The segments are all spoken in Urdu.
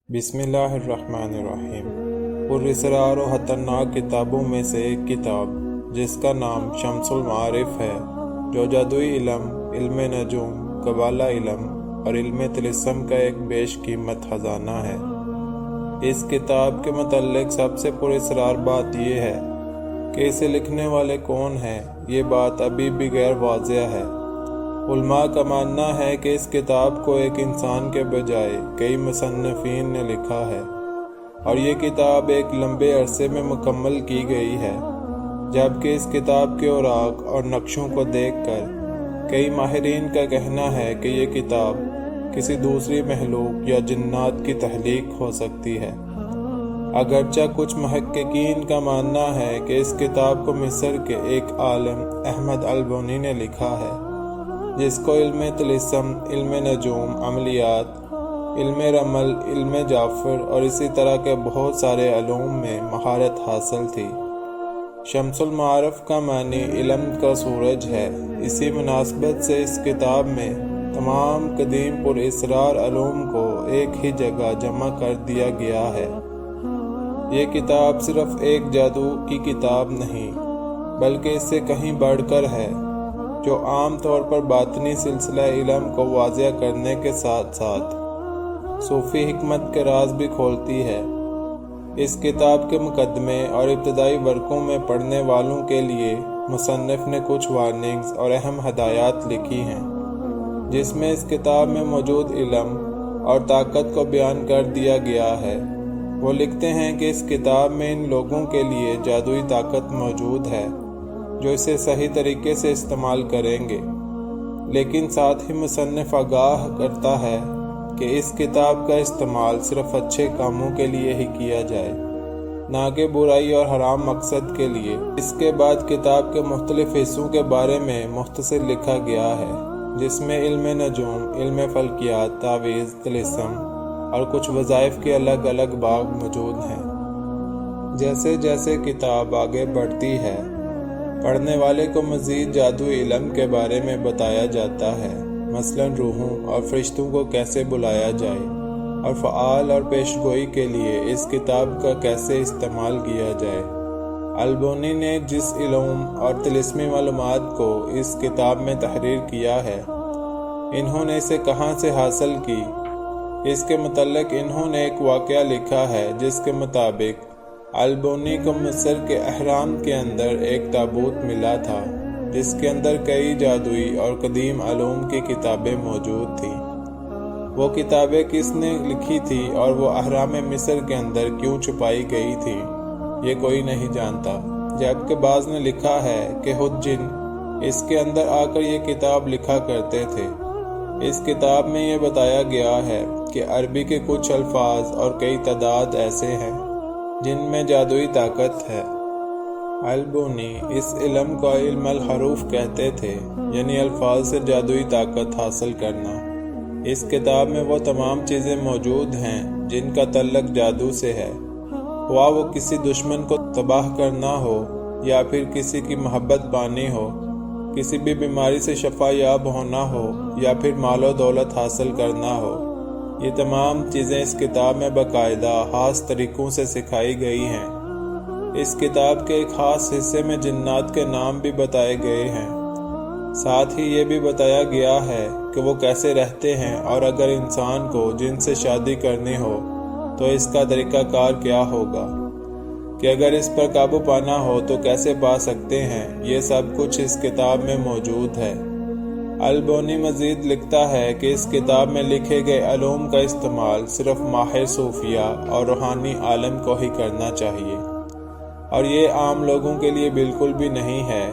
بسم اللہ الرحمن الرحیم۔ پراسرار و خطرناک کتابوں میں سے ایک کتاب جس کا نام شمس المعارف ہے، جو جادوئی علم، علم نجوم، قبالہ علم اور علم طلسم کا ایک بیش قیمت خزانہ ہے۔ اس کتاب کے متعلق سب سے پراسرار بات یہ ہے کہ اسے لکھنے والے کون ہیں، یہ بات ابھی بھی غیر واضح ہے۔ علماء کا ماننا ہے کہ اس کتاب کو ایک انسان کے بجائے کئی مصنفین نے لکھا ہے، اور یہ کتاب ایک لمبے عرصے میں مکمل کی گئی ہے، جبکہ اس کتاب کے اوراق اور نقشوں کو دیکھ کر کئی ماہرین کا کہنا ہے کہ یہ کتاب کسی دوسری مخلوق یا جنات کی تخلیق ہو سکتی ہے۔ اگرچہ کچھ محققین کا ماننا ہے کہ اس کتاب کو مصر کے ایک عالم احمد البونی نے لکھا ہے، جس کو علم طلسم، علم نجوم، عملیات، علم رمل، علم جعفر اور اسی طرح کے بہت سارے علوم میں مہارت حاصل تھی۔ شمس المعارف کا معنی علم کا سورج ہے۔ اسی مناسبت سے اس کتاب میں تمام قدیم پراسرار علوم کو ایک ہی جگہ جمع کر دیا گیا ہے۔ یہ کتاب صرف ایک جادو کی کتاب نہیں، بلکہ اس سے کہیں بڑھ کر ہے، جو عام طور پر باطنی سلسلہ علم کو واضح کرنے کے ساتھ ساتھ صوفی حکمت کے راز بھی کھولتی ہے۔ اس کتاب کے مقدمے اور ابتدائی ورقوں میں پڑھنے والوں کے لیے مصنف نے کچھ وارننگز اور اہم ہدایات لکھی ہیں، جس میں اس کتاب میں موجود علم اور طاقت کو بیان کر دیا گیا ہے۔ وہ لکھتے ہیں کہ اس کتاب میں ان لوگوں کے لیے جادوئی طاقت موجود ہے جو اسے صحیح طریقے سے استعمال کریں گے، لیکن ساتھ ہی مصنف آگاہ کرتا ہے کہ اس کتاب کا استعمال صرف اچھے کاموں کے لیے ہی کیا جائے، نہ کہ برائی اور حرام مقصد کے لیے۔ اس کے بعد کتاب کے مختلف حصوں کے بارے میں مختصر لکھا گیا ہے، جس میں علم نجوم، علم فلکیات، تعویذ، طلسم اور کچھ وظائف کے الگ الگ باب موجود ہیں۔ جیسے جیسے کتاب آگے بڑھتی ہے، پڑھنے والے کو مزید جادوئی علم کے بارے میں بتایا جاتا ہے، مثلا روحوں اور فرشتوں کو کیسے بلایا جائے، اور فعال اور پیشگوئی کے لیے اس کتاب کا کیسے استعمال کیا جائے۔ البونی نے جس علوم اور طلسمی معلومات کو اس کتاب میں تحریر کیا ہے، انہوں نے اسے کہاں سے حاصل کی، اس کے متعلق انہوں نے ایک واقعہ لکھا ہے، جس کے مطابق البونی کو مصر کے اہرام کے اندر ایک تابوت ملا تھا، جس کے اندر کئی جادوئی اور قدیم علوم کی کتابیں موجود تھیں۔ وہ کتابیں کس نے لکھی تھی اور وہ اہرام مصر کے اندر کیوں چھپائی گئی تھی، یہ کوئی نہیں جانتا، جبکہ بعض نے لکھا ہے کہ خود جن اس کے اندر آ کر یہ کتاب لکھا کرتے تھے۔ اس کتاب میں یہ بتایا گیا ہے کہ عربی کے کچھ الفاظ اور کئی تعداد ایسے ہیں جن میں جادوئی طاقت ہے۔ البونی اس علم کو علم الحروف کہتے تھے، یعنی الفاظ سے جادوئی طاقت حاصل کرنا۔ اس کتاب میں وہ تمام چیزیں موجود ہیں جن کا تعلق جادو سے ہے، خواہ وہ کسی دشمن کو تباہ کرنا ہو، یا پھر کسی کی محبت پانی ہو، کسی بھی بیماری سے شفا یاب ہونا ہو، یا پھر مال و دولت حاصل کرنا ہو۔ یہ تمام چیزیں اس کتاب میں باقاعدہ خاص طریقوں سے سکھائی گئی ہیں۔ اس کتاب کے ایک خاص حصے میں جنات کے نام بھی بتائے گئے ہیں، ساتھ ہی یہ بھی بتایا گیا ہے کہ وہ کیسے رہتے ہیں، اور اگر انسان کو جن سے شادی کرنی ہو تو اس کا طریقہ کار کیا ہوگا، کہ اگر اس پر قابو پانا ہو تو کیسے پا سکتے ہیں۔ یہ سب کچھ اس کتاب میں موجود ہے۔ البونی مزید لکھتا ہے کہ اس کتاب میں لکھے گئے علوم کا استعمال صرف ماہر صوفیہ اور روحانی عالم کو ہی کرنا چاہیے، اور یہ عام لوگوں کے لیے بالکل بھی نہیں ہے،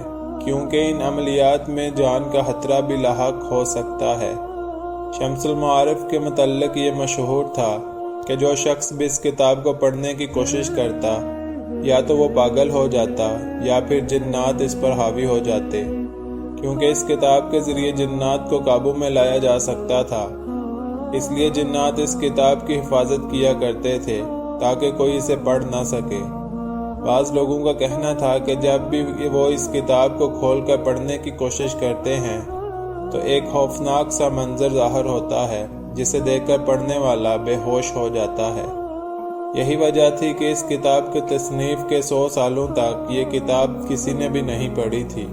کیونکہ ان عملیات میں جان کا خطرہ بھی لاحق ہو سکتا ہے۔ شمس المعارف کے متعلق یہ مشہور تھا کہ جو شخص بھی اس کتاب کو پڑھنے کی کوشش کرتا، یا تو وہ پاگل ہو جاتا یا پھر جنات اس پر حاوی ہو جاتے، کیونکہ اس کتاب کے ذریعے جنات کو قابو میں لایا جا سکتا تھا۔ اس لیے جنات اس کتاب کی حفاظت کیا کرتے تھے تاکہ کوئی اسے پڑھ نہ سکے۔ بعض لوگوں کا کہنا تھا کہ جب بھی وہ اس کتاب کو کھول کر پڑھنے کی کوشش کرتے ہیں تو ایک خوفناک سا منظر ظاہر ہوتا ہے، جسے دیکھ کر پڑھنے والا بے ہوش ہو جاتا ہے۔ یہی وجہ تھی کہ اس کتاب کی تصنیف کے 100 سالوں تک یہ کتاب کسی نے بھی نہیں پڑھی تھی،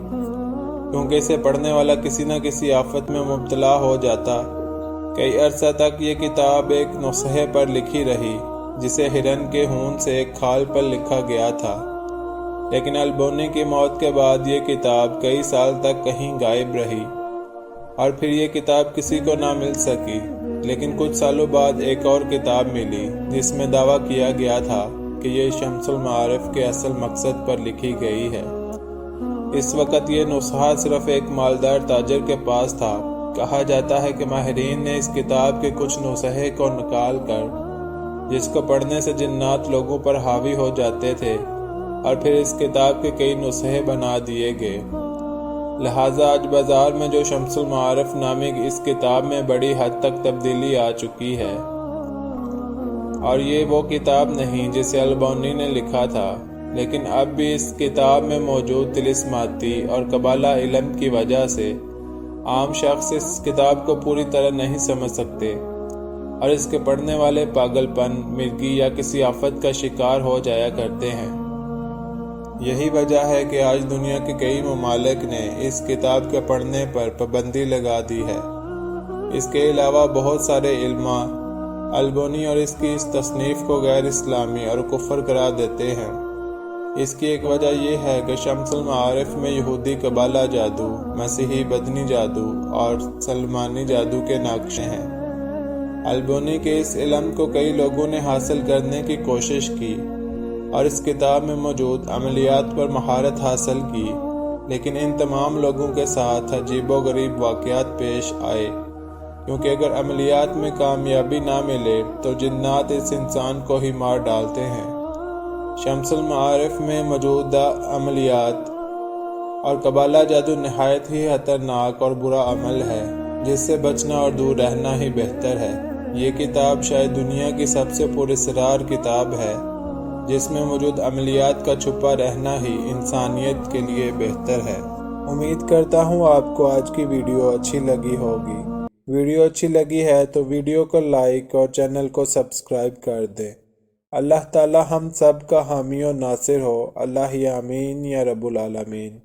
کیونکہ اسے پڑھنے والا کسی نہ کسی آفت میں مبتلا ہو جاتا۔ کئی عرصہ تک یہ کتاب ایک نسخے پر لکھی رہی، جسے ہرن کے خون سے ایک کھال پر لکھا گیا تھا، لیکن البونی کی موت کے بعد یہ کتاب کئی سال تک کہیں غائب رہی اور پھر یہ کتاب کسی کو نہ مل سکی۔ لیکن کچھ سالوں بعد ایک اور کتاب ملی جس میں دعویٰ کیا گیا تھا کہ یہ شمس المعارف کے اصل مقصد پر لکھی گئی ہے۔ اس وقت یہ نسخہ صرف ایک مالدار تاجر کے پاس تھا۔ کہا جاتا ہے کہ ماہرین نے اس کتاب کے کچھ نسخے کو نکال کر، جس کو پڑھنے سے جنات لوگوں پر حاوی ہو جاتے تھے، اور پھر اس کتاب کے کئی نسخے بنا دیے گئے۔ لہٰذا آج بازار میں جو شمس المعارف نامی اس کتاب میں بڑی حد تک تبدیلی آ چکی ہے، اور یہ وہ کتاب نہیں جسے البونی نے لکھا تھا، لیکن اب بھی اس کتاب میں موجود طلسماتی اور قبالہ علم کی وجہ سے عام شخص اس کتاب کو پوری طرح نہیں سمجھ سکتے، اور اس کے پڑھنے والے پاگل پن، مرگی یا کسی آفت کا شکار ہو جایا کرتے ہیں۔ یہی وجہ ہے کہ آج دنیا کے کئی ممالک نے اس کتاب کے پڑھنے پر پابندی لگا دی ہے۔ اس کے علاوہ بہت سارے علماء البونی اور اس کی اس تصنیف کو غیر اسلامی اور کفر قرار دیتے ہیں۔ اس کی ایک وجہ یہ ہے کہ شمس المعارف میں یہودی قبالہ جادو، مسیحی بدنی جادو اور سلمانی جادو کے نقشے ہیں۔ البونی کے اس علم کو کئی لوگوں نے حاصل کرنے کی کوشش کی اور اس کتاب میں موجود عملیات پر مہارت حاصل کی، لیکن ان تمام لوگوں کے ساتھ عجیب و غریب واقعات پیش آئے، کیونکہ اگر عملیات میں کامیابی نہ ملے تو جنات اس انسان کو ہی مار ڈالتے ہیں۔ شمس المعارف میں موجودہ عملیات اور قبالہ جادو نہایت ہی خطرناک اور برا عمل ہے، جس سے بچنا اور دور رہنا ہی بہتر ہے۔ یہ کتاب شاید دنیا کی سب سے پراسرار کتاب ہے، جس میں موجود عملیات کا چھپا رہنا ہی انسانیت کے لیے بہتر ہے۔ امید کرتا ہوں آپ کو آج کی ویڈیو اچھی لگی ہوگی۔ ویڈیو اچھی لگی ہے تو ویڈیو کو لائک اور چینل کو سبسکرائب کر دیں۔ اللہ تعالی ہم سب کا حامی و ناصر ہو۔ اللہ آمین یا رب العالمین۔